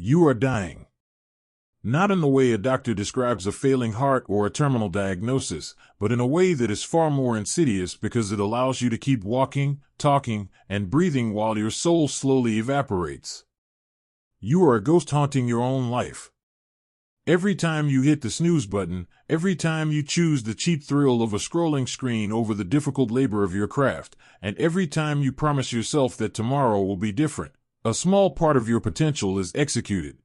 You are dying. Not in the way a doctor describes a failing heart or a terminal diagnosis, but in a way that is far more insidious because it allows you to keep walking, talking, and breathing while your soul slowly evaporates. You are a ghost haunting your own life. Every time you hit the snooze button, every time you choose the cheap thrill of a scrolling screen over the difficult labor of your craft, and every time you promise yourself that tomorrow will be different, a small part of your potential is executed.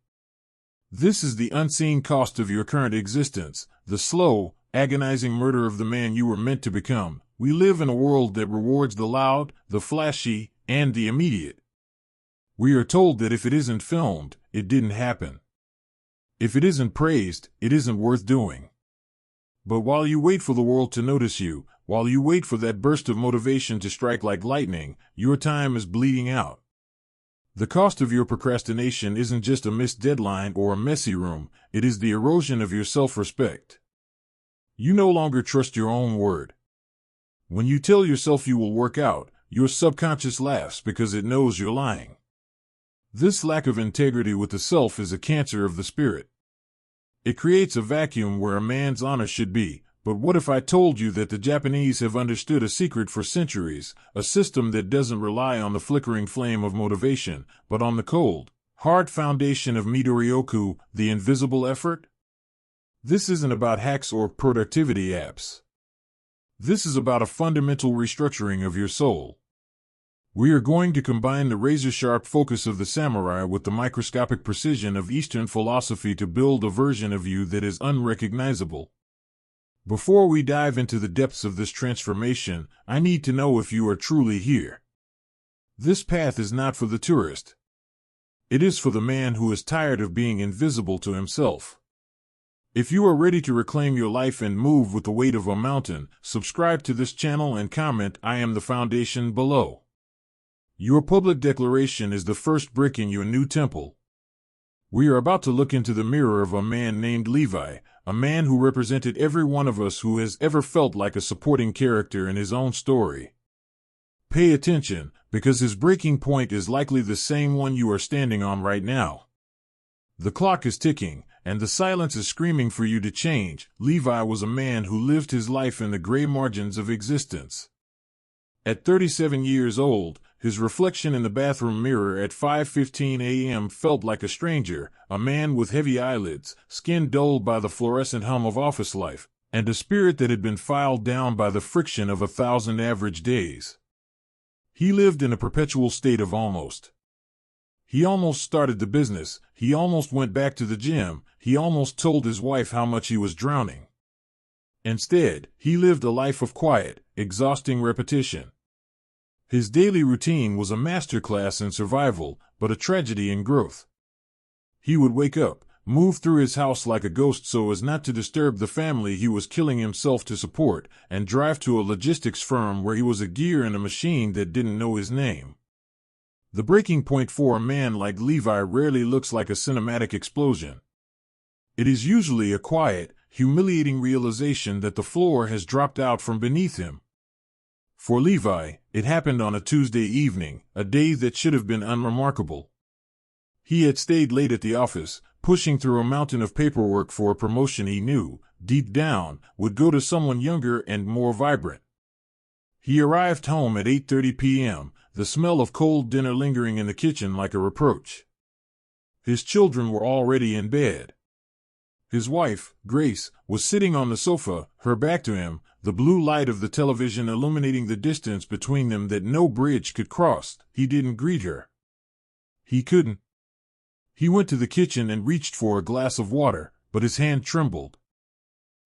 This is the unseen cost of your current existence, the slow, agonizing murder of the man you were meant to become. We live in a world that rewards the loud, the flashy, and the immediate. We are told that if it isn't filmed, it didn't happen. If it isn't praised, it isn't worth doing. But while you wait for the world to notice you, while you wait for that burst of motivation to strike like lightning, your time is bleeding out. The cost of your procrastination isn't just a missed deadline or a messy room, it is the erosion of your self-respect. You no longer trust your own word. When you tell yourself you will work out, your subconscious laughs because it knows you're lying. This lack of integrity with the self is a cancer of the spirit. It creates a vacuum where a man's honor should be. But what if I told you that the Japanese have understood a secret for centuries, a system that doesn't rely on the flickering flame of motivation, but on the cold, hard foundation of Mi-Doryoku, the invisible effort? This isn't about hacks or productivity apps. This is about a fundamental restructuring of your soul. We are going to combine the razor-sharp focus of the samurai with the microscopic precision of Eastern philosophy to build a version of you that is unrecognizable. Before we dive into the depths of this transformation, I need to know if you are truly here. This path is not for the tourist. It is for the man who is tired of being invisible to himself. If you are ready to reclaim your life and move with the weight of a mountain, subscribe to this channel and comment "I am the foundation" below. Your public declaration is the first brick in your new temple. We are about to look into the mirror of a man named Levi, a man who represented every one of us who has ever felt like a supporting character in his own story. Pay attention, because his breaking point is likely the same one you are standing on right now. The clock is ticking, and the silence is screaming for you to change. Levi was a man who lived his life in the gray margins of existence. At 37 years old, his reflection in the bathroom mirror at 5:15 a.m. felt like a stranger, a man with heavy eyelids, skin dulled by the fluorescent hum of office life, and a spirit that had been filed down by the friction of 1,000 average days. He lived in a perpetual state of almost. He almost started the business, he almost went back to the gym, he almost told his wife how much he was drowning. Instead, he lived a life of quiet, exhausting repetition. His daily routine was a masterclass in survival, but a tragedy in growth. He would wake up, move through his house like a ghost so as not to disturb the family he was killing himself to support, and drive to a logistics firm where he was a gear in a machine that didn't know his name. The breaking point for a man like Levi rarely looks like a cinematic explosion. It is usually a quiet, humiliating realization that the floor has dropped out from beneath him. For Levi, it happened on a Tuesday evening, a day that should have been unremarkable. He had stayed late at the office, pushing through a mountain of paperwork for a promotion he knew, deep down, would go to someone younger and more vibrant. He arrived home at 8:30 p.m., the smell of cold dinner lingering in the kitchen like a reproach. His children were already in bed. His wife, Grace, was sitting on the sofa, her back to him, the blue light of the television illuminating the distance between them that no bridge could cross. He didn't greet her. He couldn't. He went to the kitchen and reached for a glass of water, but his hand trembled.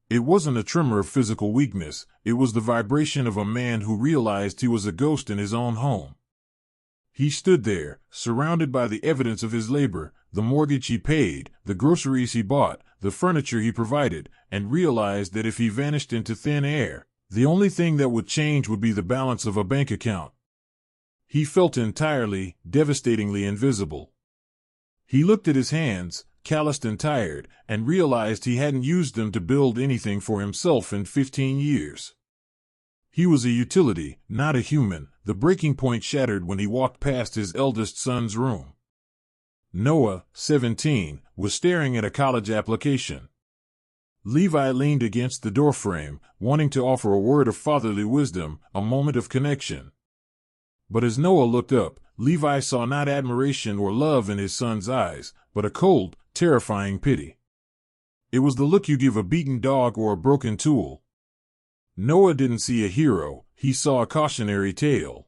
It wasn't a tremor of physical weakness, it was the vibration of a man who realized he was a ghost in his own home. He stood there, surrounded by the evidence of his labor, the mortgage he paid, the groceries he bought, the furniture he provided, and realized that if he vanished into thin air, the only thing that would change would be the balance of a bank account. He felt entirely, devastatingly invisible. He looked at his hands, calloused and tired, and realized he hadn't used them to build anything for himself in 15 years. He was a utility, not a human. The breaking point shattered when he walked past his eldest son's room. Noah, 17, was staring at a college application. Levi leaned against the doorframe, wanting to offer a word of fatherly wisdom, a moment of connection. But as Noah looked up, Levi saw not admiration or love in his son's eyes, but a cold, terrifying pity. It was the look you give a beaten dog or a broken tool. Noah didn't see a hero, he saw a cautionary tale.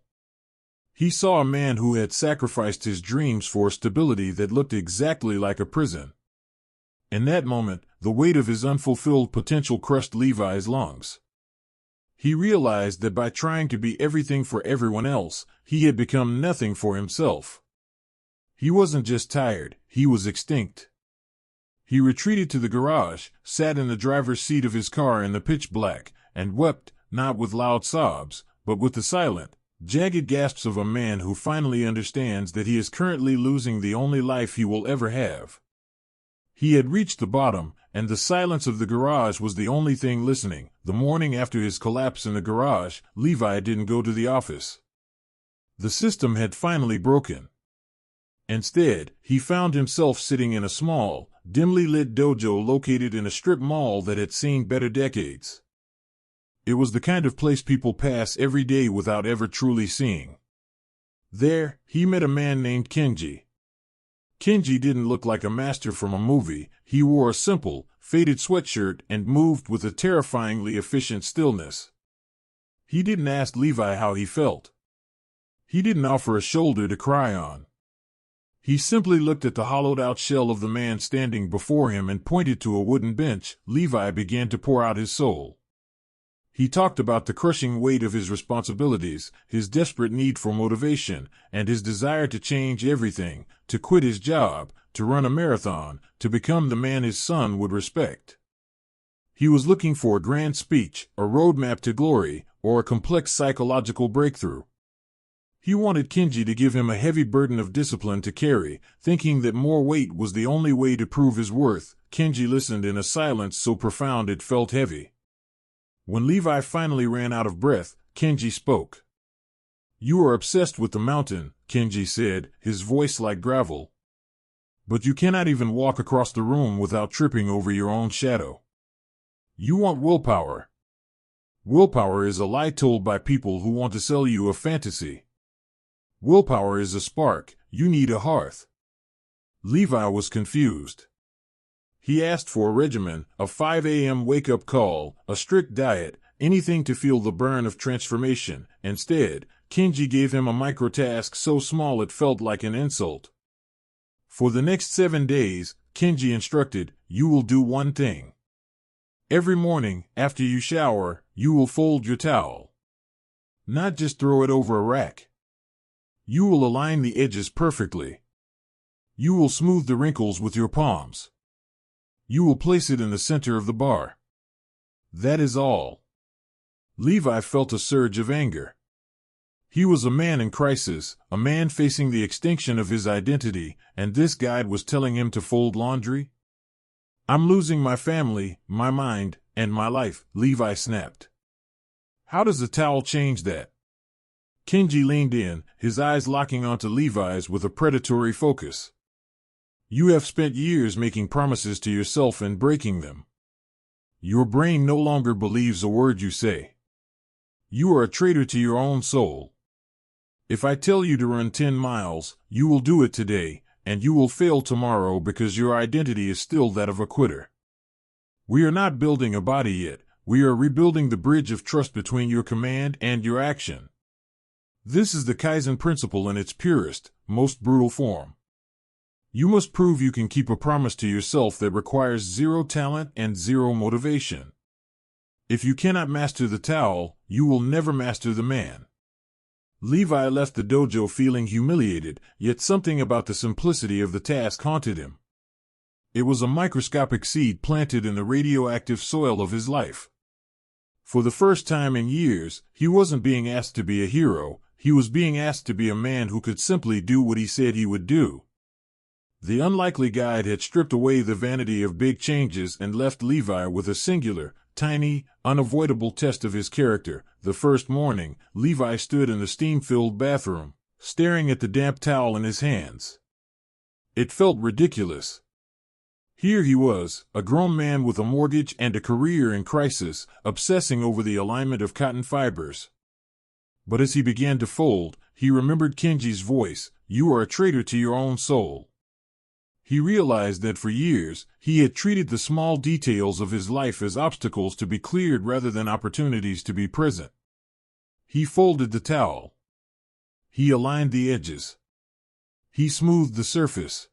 He saw a man who had sacrificed his dreams for a stability that looked exactly like a prison. In that moment, the weight of his unfulfilled potential crushed Levi's lungs. He realized that by trying to be everything for everyone else, he had become nothing for himself. He wasn't just tired, he was extinct. He retreated to the garage, sat in the driver's seat of his car in the pitch black, and wept, not with loud sobs, but with the silent, jagged gasps of a man who finally understands that he is currently losing the only life he will ever have. He had reached the bottom, and the silence of the garage was the only thing listening. The morning after his collapse in the garage, Levi didn't go to the office. The system had finally broken. Instead, he found himself sitting in a small, dimly lit dojo located in a strip mall that had seen better decades. It was the kind of place people pass every day without ever truly seeing. There, he met a man named Kenji. Kenji didn't look like a master from a movie. He wore a simple, faded sweatshirt and moved with a terrifyingly efficient stillness. He didn't ask Levi how he felt. He didn't offer a shoulder to cry on. He simply looked at the hollowed-out shell of the man standing before him and pointed to a wooden bench. Levi began to pour out his soul. He talked about the crushing weight of his responsibilities, his desperate need for motivation, and his desire to change everything, to quit his job, to run a marathon, to become the man his son would respect. He was looking for a grand speech, a roadmap to glory, or a complex psychological breakthrough. He wanted Kenji to give him a heavy burden of discipline to carry, thinking that more weight was the only way to prove his worth. Kenji listened in a silence so profound it felt heavy. When Levi finally ran out of breath, Kenji spoke. "You are obsessed with the mountain," Kenji said, his voice like gravel. "But you cannot even walk across the room without tripping over your own shadow. You want willpower. Willpower is a lie told by people who want to sell you a fantasy. Willpower is a spark, you need a hearth." Levi was confused. He asked for a regimen, a 5 a.m. wake-up call, a strict diet, anything to feel the burn of transformation. Instead, Kenji gave him a microtask so small it felt like an insult. For the next 7 days, Kenji instructed, "You will do one thing. Every morning, after you shower, you will fold your towel. Not just throw it over a rack. You will align the edges perfectly. You will smooth the wrinkles with your palms. You will place it in the center of the bar. That is all." Levi felt a surge of anger. He was a man in crisis, a man facing the extinction of his identity, and this guide was telling him to fold laundry? "I'm losing my family, my mind, and my life," Levi snapped. "How does the towel change that?" Kenji leaned in, his eyes locking onto Levi's with a predatory focus. "You have spent years making promises to yourself and breaking them. Your brain no longer believes a word you say. You are a traitor to your own soul. If I tell you to run 10 miles, you will do it today, and you will fail tomorrow because your identity is still that of a quitter. We are not building a body yet, we are rebuilding the bridge of trust between your command and your action. This is the Kaizen principle in its purest, most brutal form. You must prove you can keep a promise to yourself that requires 0 talent and 0 motivation. If you cannot master the towel, you will never master the man." Levi left the dojo feeling humiliated, yet something about the simplicity of the task haunted him. It was a microscopic seed planted in the radioactive soil of his life. For the first time in years, he wasn't being asked to be a hero, he was being asked to be a man who could simply do what he said he would do. The unlikely guide had stripped away the vanity of big changes and left Levi with a singular, tiny, unavoidable test of his character. The first morning, Levi stood in the steam-filled bathroom, staring at the damp towel in his hands. It felt ridiculous. Here he was, a grown man with a mortgage and a career in crisis, obsessing over the alignment of cotton fibers. But as he began to fold, he remembered Kenji's voice, "You are a traitor to your own soul." He realized that for years, he had treated the small details of his life as obstacles to be cleared rather than opportunities to be present. He folded the towel. He aligned the edges. He smoothed the surface.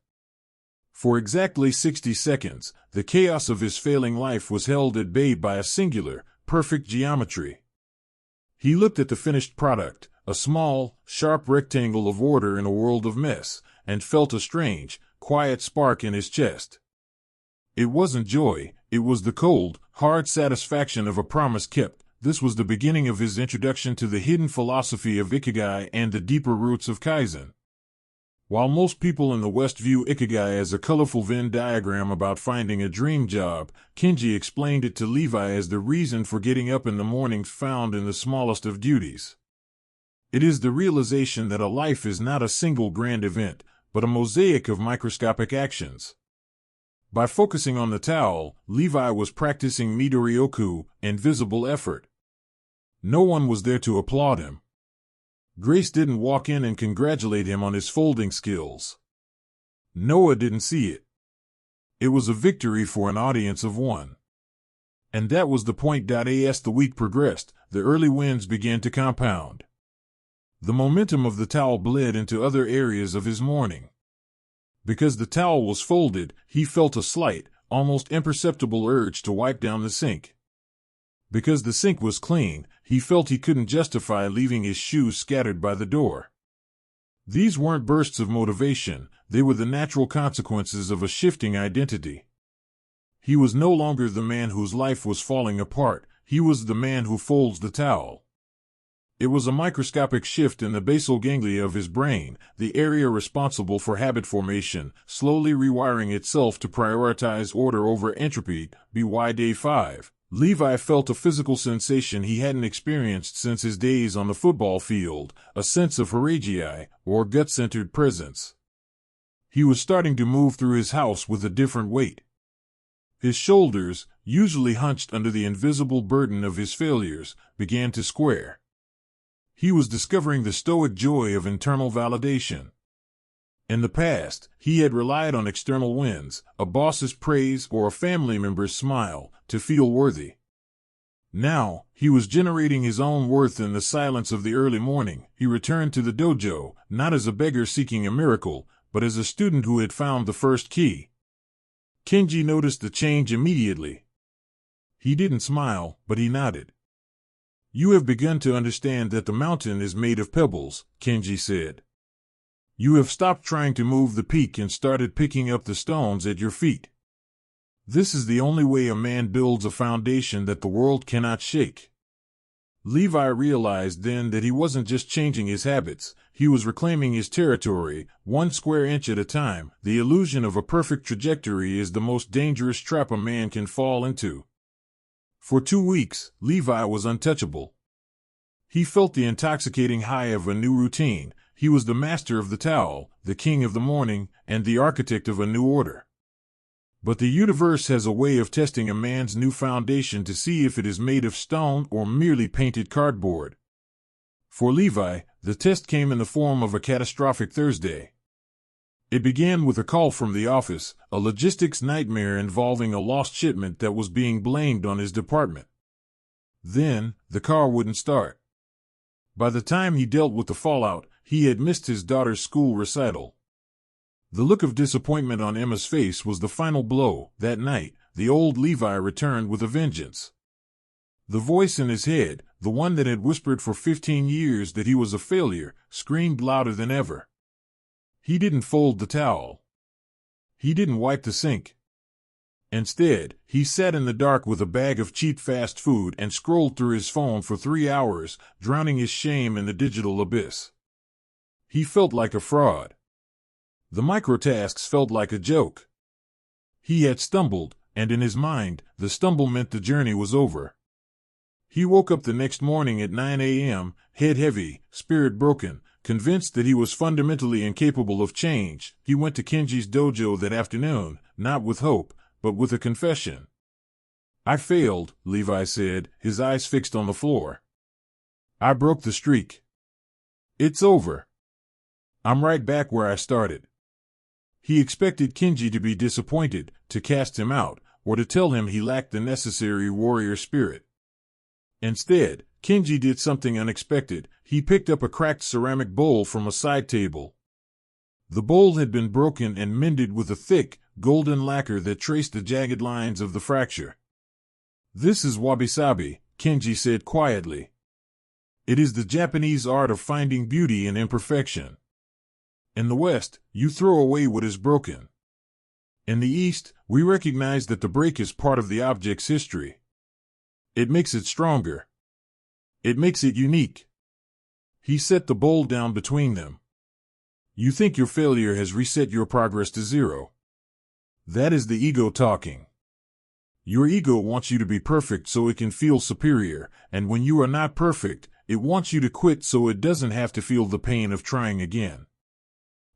For exactly 60 seconds, the chaos of his failing life was held at bay by a singular, perfect geometry. He looked at the finished product, a small, sharp rectangle of order in a world of mess, and felt a strange, quiet spark in his chest. It wasn't joy, it was the cold, hard satisfaction of a promise kept. This was the beginning of his introduction to the hidden philosophy of Ikigai and the deeper roots of Kaizen. While most people in the West view Ikigai as a colorful Venn diagram about finding a dream job, Kenji explained it to Levi as the reason for getting up in the mornings found in the smallest of duties. It is the realization that a life is not a single grand event, but a mosaic of microscopic actions. By focusing on the towel, Levi was practicing Mi-Doryoku, invisible effort. No one was there to applaud him. Grace didn't walk in and congratulate him on his folding skills. Noah didn't see it. It was a victory for an audience of one. And that was the point. As the week progressed, the early wins began to compound. The momentum of the towel bled into other areas of his morning. Because the towel was folded, he felt a slight, almost imperceptible urge to wipe down the sink. Because the sink was clean, he felt he couldn't justify leaving his shoes scattered by the door. These weren't bursts of motivation, they were the natural consequences of a shifting identity. He was no longer the man whose life was falling apart, he was the man who folds the towel. It was a microscopic shift in the basal ganglia of his brain, the area responsible for habit formation, slowly rewiring itself to prioritize order over entropy. By day 5. Levi felt a physical sensation he hadn't experienced since his days on the football field, a sense of hierarchy, or gut-centered presence. He was starting to move through his house with a different weight. His shoulders, usually hunched under the invisible burden of his failures, began to square. He was discovering the stoic joy of internal validation. In the past, he had relied on external wins, a boss's praise or a family member's smile, to feel worthy. Now, he was generating his own worth in the silence of the early morning. He returned to the dojo, not as a beggar seeking a miracle, but as a student who had found the first key. Kenji noticed the change immediately. He didn't smile, but he nodded. "You have begun to understand that the mountain is made of pebbles," Kenji said. "You have stopped trying to move the peak and started picking up the stones at your feet. This is the only way a man builds a foundation that the world cannot shake." Levi realized then that he wasn't just changing his habits, he was reclaiming his territory, 1 square inch at a time. The illusion of a perfect trajectory is the most dangerous trap a man can fall into. For 2 weeks, Levi was untouchable. He felt the intoxicating high of a new routine. He was the master of the towel, the king of the morning, and the architect of a new order. But the universe has a way of testing a man's new foundation to see if it is made of stone or merely painted cardboard. For Levi, the test came in the form of a catastrophic Thursday. It began with a call from the office, a logistics nightmare involving a lost shipment that was being blamed on his department. Then, the car wouldn't start. By the time he dealt with the fallout, he had missed his daughter's school recital. The look of disappointment on Emma's face was the final blow. That night, the old Levi returned with a vengeance. The voice in his head, the one that had whispered for 15 years that he was a failure, screamed louder than ever. He didn't fold the towel. He didn't wipe the sink. Instead, he sat in the dark with a bag of cheap fast food and scrolled through his phone for 3 hours, drowning his shame in the digital abyss. He felt like a fraud. The microtasks felt like a joke. He had stumbled, and in his mind, the stumble meant the journey was over. He woke up the next morning at 9 a.m., head heavy, spirit broken, convinced that he was fundamentally incapable of change, he went to Kenji's dojo that afternoon, not with hope, but with a confession. "I failed," Levi said, his eyes fixed on the floor. "I broke the streak. It's over. I'm right back where I started." He expected Kenji to be disappointed, to cast him out, or to tell him he lacked the necessary warrior spirit. Instead, Kenji did something unexpected. He picked up a cracked ceramic bowl from a side table. The bowl had been broken and mended with a thick, golden lacquer that traced the jagged lines of the fracture. "This is wabi-sabi," Kenji said quietly. "It is the Japanese art of finding beauty in imperfection. In the West, you throw away what is broken. In the East, we recognize that the break is part of the object's history. It makes it stronger. It makes it unique." He set the bowl down between them. "You think your failure has reset your progress to zero. That is the ego talking. Your ego wants you to be perfect so it can feel superior, and when you are not perfect, it wants you to quit so it doesn't have to feel the pain of trying again."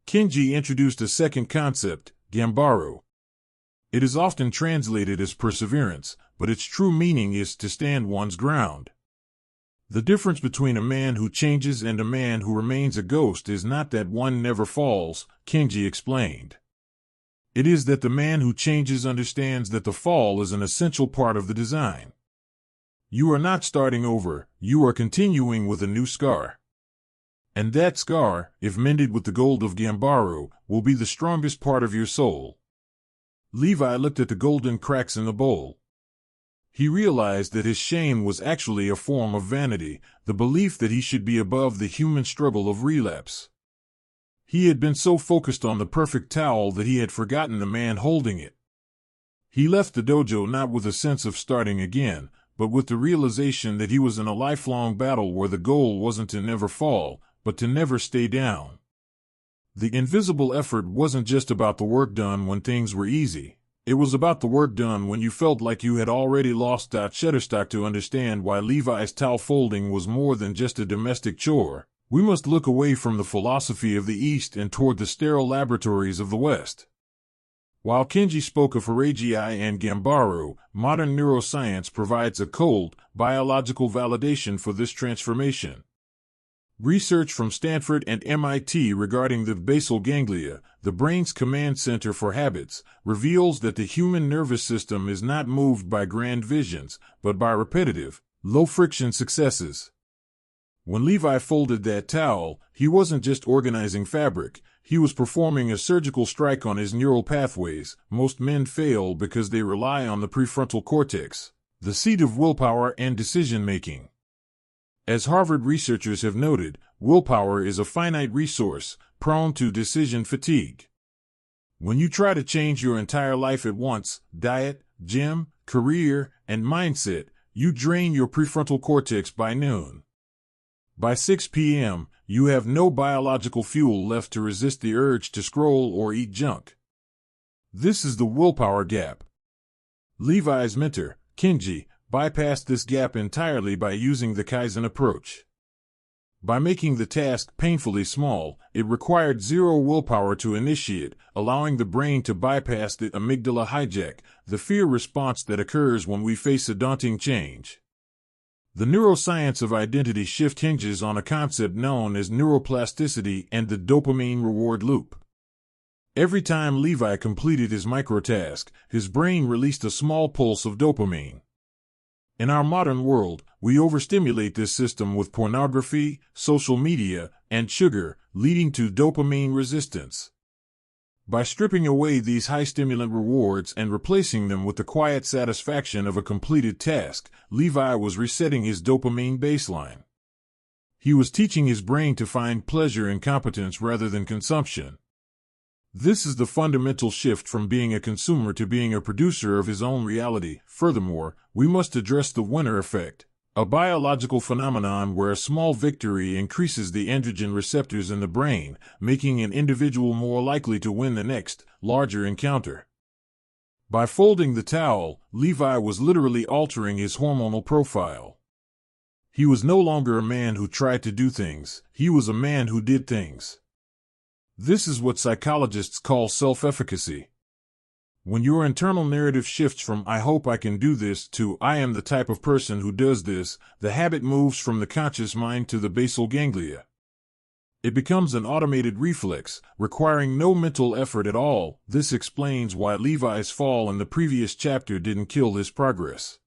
Kenji introduced a second concept, Gambaru. It is often translated as perseverance, but its true meaning is to stand one's ground. The difference between a man who changes and a man who remains a ghost is not that one never falls, Kenji explained. It is that the man who changes understands that the fall is an essential part of the design. You are not starting over, you are continuing with a new scar. And that scar, if mended with the gold of Gambaru, will be the strongest part of your soul. Levi looked at the golden cracks in the bowl. He realized that his shame was actually a form of vanity, the belief that he should be above the human struggle of relapse. He had been so focused on the perfect towel that he had forgotten the man holding it. He left the dojo not with a sense of starting again, but with the realization that he was in a lifelong battle where the goal wasn't to never fall, but to never stay down. The invisible effort wasn't just about the work done when things were easy. It was about the work done when you felt like you had already lost Shutterstock. To understand why Levi's towel folding was more than just a domestic chore, we must look away from the philosophy of the East and toward the sterile laboratories of the West. While Kenji spoke of Harajuku and Gambaru, modern neuroscience provides a cold, biological validation for this transformation. Research from Stanford and MIT regarding the basal ganglia, the brain's command center for habits, reveals that the human nervous system is not moved by grand visions, but by repetitive, low-friction successes. When Levi folded that towel, he wasn't just organizing fabric, he was performing a surgical strike on his neural pathways. Most men fail because they rely on the prefrontal cortex, the seat of willpower and decision-making. As Harvard researchers have noted, willpower is a finite resource, prone to decision fatigue. When you try to change your entire life at once, diet, gym, career, and mindset, you drain your prefrontal cortex by noon. By 6 p.m., you have no biological fuel left to resist the urge to scroll or eat junk. This is the willpower gap. Levi's mentor, Kenji, bypassed this gap entirely by using the Kaizen approach. By making the task painfully small, it required zero willpower to initiate, allowing the brain to bypass the amygdala hijack, the fear response that occurs when we face a daunting change. The neuroscience of identity shift hinges on a concept known as neuroplasticity and the dopamine reward loop. Every time Levi completed his microtask, his brain released a small pulse of dopamine. In our modern world, we overstimulate this system with pornography, social media, and sugar, leading to dopamine resistance. By stripping away these high-stimulant rewards and replacing them with the quiet satisfaction of a completed task, Levi was resetting his dopamine baseline. He was teaching his brain to find pleasure in competence rather than consumption. This is the fundamental shift from being a consumer to being a producer of his own reality. Furthermore, we must address the winner effect, a biological phenomenon where a small victory increases the androgen receptors in the brain, making an individual more likely to win the next, larger encounter. By folding the towel, Levi was literally altering his hormonal profile. He was no longer a man who tried to do things, he was a man who did things. This is what psychologists call self-efficacy. When your internal narrative shifts from "I hope I can do this" to "I am the type of person who does this," the habit moves from the conscious mind to the basal ganglia. It becomes an automated reflex, requiring no mental effort at all. This explains why Levi's fall in the previous chapter didn't kill his progress.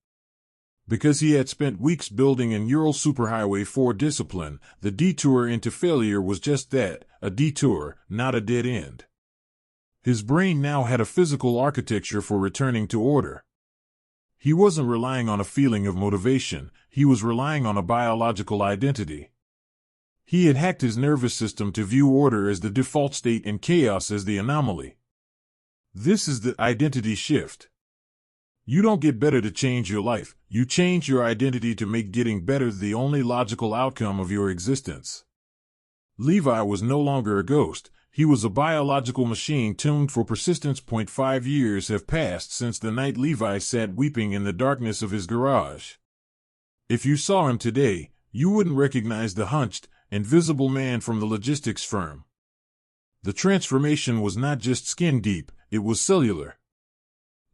Because he had spent weeks building a neural superhighway for discipline, the detour into failure was just that, a detour, not a dead end. His brain now had a physical architecture for returning to order. He wasn't relying on a feeling of motivation, he was relying on a biological identity. He had hacked his nervous system to view order as the default state and chaos as the anomaly. This is the identity shift. You don't get better to change your life, you change your identity to make getting better the only logical outcome of your existence. Levi was no longer a ghost, he was a biological machine tuned for persistence. 5 years have passed since the night Levi sat weeping in the darkness of his garage. If you saw him today, you wouldn't recognize the hunched, invisible man from the logistics firm. The transformation was not just skin deep, it was cellular.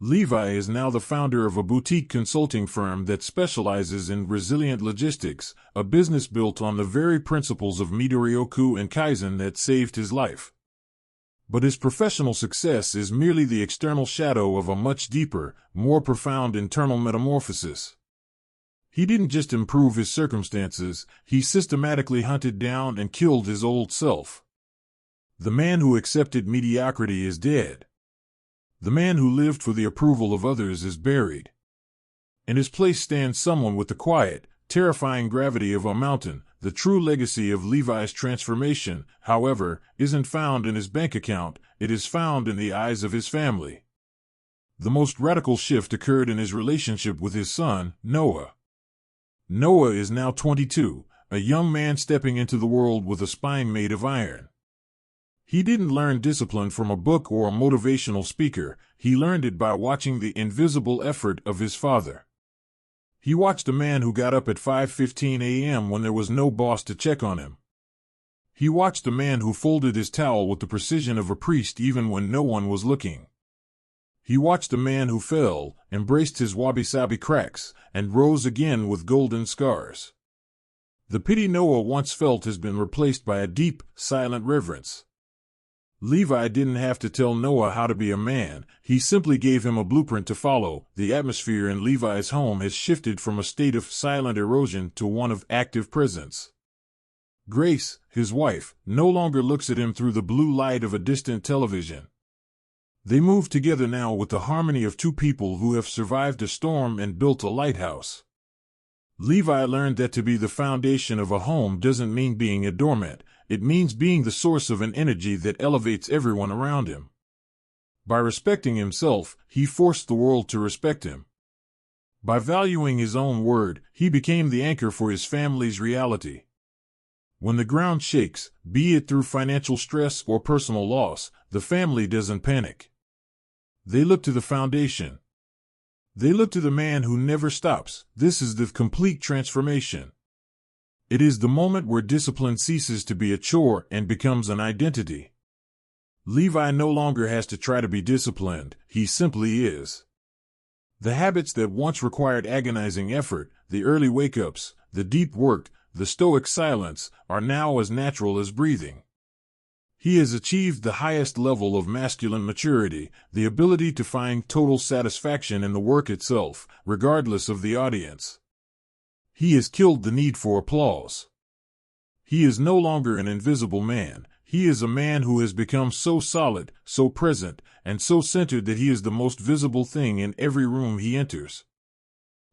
Levi is now the founder of a boutique consulting firm that specializes in resilient logistics, a business built on the very principles of Mi-Doryoku and Kaizen that saved his life. But his professional success is merely the external shadow of a much deeper, more profound internal metamorphosis. He didn't just improve his circumstances, he systematically hunted down and killed his old self. The man who accepted mediocrity is dead. The man who lived for the approval of others is buried. In his place stands someone with the quiet, terrifying gravity of a mountain. The true legacy of Levi's transformation, however, isn't found in his bank account, it is found in the eyes of his family. The most radical shift occurred in his relationship with his son, Noah. Noah is now 22, a young man stepping into the world with a spine made of iron. He didn't learn discipline from a book or a motivational speaker, he learned it by watching the invisible effort of his father. He watched a man who got up at 5:15 a.m. when there was no boss to check on him. He watched a man who folded his towel with the precision of a priest even when no one was looking. He watched a man who fell, embraced his wabi-sabi cracks, and rose again with golden scars. The pity Noah once felt has been replaced by a deep, silent reverence. Levi didn't have to tell Noah how to be a man, he simply gave him a blueprint to follow. The atmosphere in Levi's home has shifted from a state of silent erosion to one of active presence. Grace, his wife, no longer looks at him through the blue light of a distant television. They move together now with the harmony of two people who have survived a storm and built a lighthouse. Levi learned that to be the foundation of a home doesn't mean being a doormat, it means being the source of an energy that elevates everyone around him. By respecting himself, he forced the world to respect him. By valuing his own word, he became the anchor for his family's reality. When the ground shakes, be it through financial stress or personal loss, the family doesn't panic. They look to the foundation. They look to the man who never stops. This is the complete transformation. It is the moment where discipline ceases to be a chore and becomes an identity. Levi no longer has to try to be disciplined, he simply is. The habits that once required agonizing effort, the early wake-ups, the deep work, the stoic silence, are now as natural as breathing. He has achieved the highest level of masculine maturity, the ability to find total satisfaction in the work itself, regardless of the audience. He has killed the need for applause. He is no longer an invisible man, he is a man who has become so solid, so present, and so centered that he is the most visible thing in every room he enters.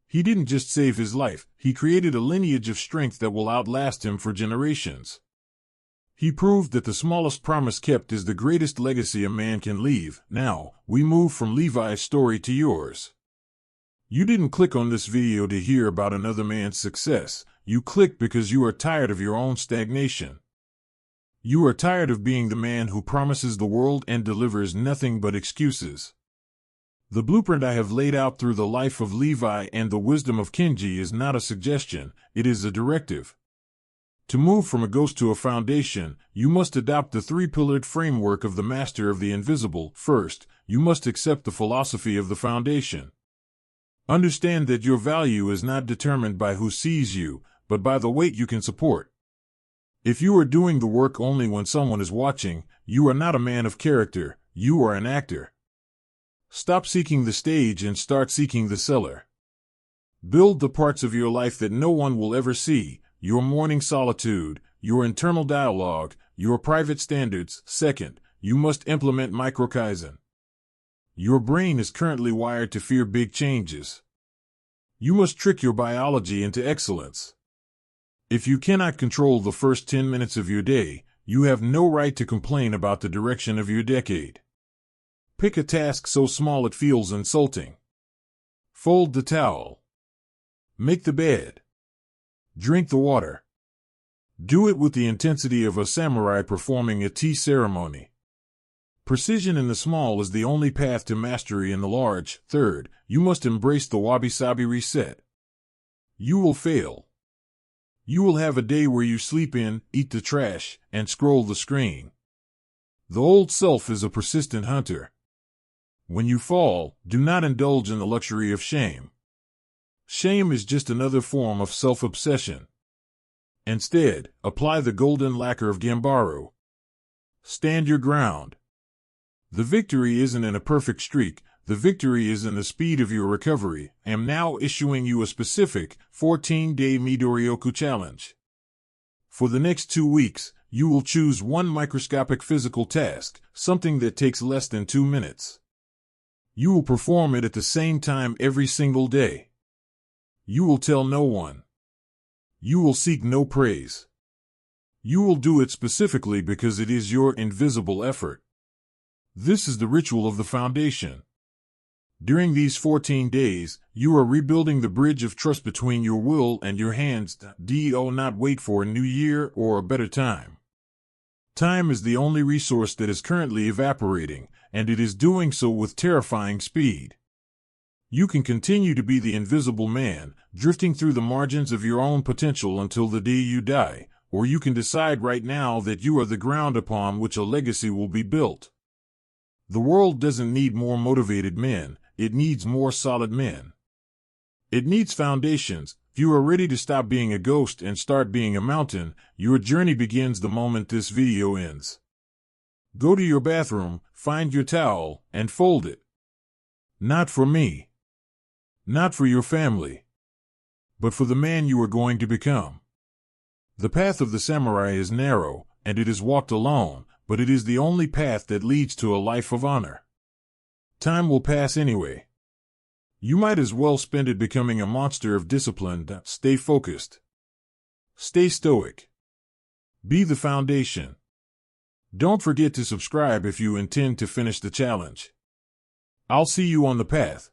He didn't just save his life, he created a lineage of strength that will outlast him for generations. He proved that the smallest promise kept is the greatest legacy a man can leave. Now, we move from Levi's story to yours. You didn't click on this video to hear about another man's success, you clicked because you are tired of your own stagnation. You are tired of being the man who promises the world and delivers nothing but excuses. The blueprint I have laid out through the life of Levi and the wisdom of Kenji is not a suggestion, it is a directive. To move from a ghost to a foundation, you must adopt the three-pillared framework of the Master of the Invisible. First, you must accept the philosophy of the foundation. Understand that your value is not determined by who sees you, but by the weight you can support. If you are doing the work only when someone is watching, you are not a man of character, you are an actor. Stop seeking the stage and start seeking the cellar. Build the parts of your life that no one will ever see, your morning solitude, your internal dialogue, your private standards. Second, you must implement microkaizen. Your brain is currently wired to fear big changes. You must trick your biology into excellence. If you cannot control the first 10 minutes of your day, you have no right to complain about the direction of your decade. Pick a task so small it feels insulting. Fold the towel. Make the bed. Drink the water. Do it with the intensity of a samurai performing a tea ceremony. Precision in the small is the only path to mastery in the large. Third, you must embrace the wabi-sabi reset. You will fail. You will have a day where you sleep in, eat the trash, and scroll the screen. The old self is a persistent hunter. When you fall, do not indulge in the luxury of shame. Shame is just another form of self-obsession. Instead, apply the golden lacquer of Gambaru. Stand your ground. The victory isn't in a perfect streak, the victory is in the speed of your recovery. I am now issuing you a specific 14-day Mi-Doryoku challenge. For the next 2 weeks, you will choose one microscopic physical task, something that takes less than 2 minutes. You will perform it at the same time every single day. You will tell no one. You will seek no praise. You will do it specifically because it is your invisible effort. This is the ritual of the foundation. During these 14 days, you are rebuilding the bridge of trust between your will and your hands. Do not wait for a new year or a better time. Time is the only resource that is currently evaporating, and it is doing so with terrifying speed. You can continue to be the invisible man, drifting through the margins of your own potential until the day you die, or you can decide right now that you are the ground upon which a legacy will be built. The world doesn't need more motivated men, it needs more solid men. It needs foundations. If you are ready to stop being a ghost and start being a mountain, your journey begins the moment this video ends. Go to your bathroom, find your towel, and fold it. Not for me. Not for your family. But for the man you are going to become. The path of the samurai is narrow, and it is walked alone, but it is the only path that leads to a life of honor. Time will pass anyway. You might as well spend it becoming a monster of discipline. Stay focused. Stay stoic. Be the foundation. Don't forget to subscribe if you intend to finish the challenge. I'll see you on the path.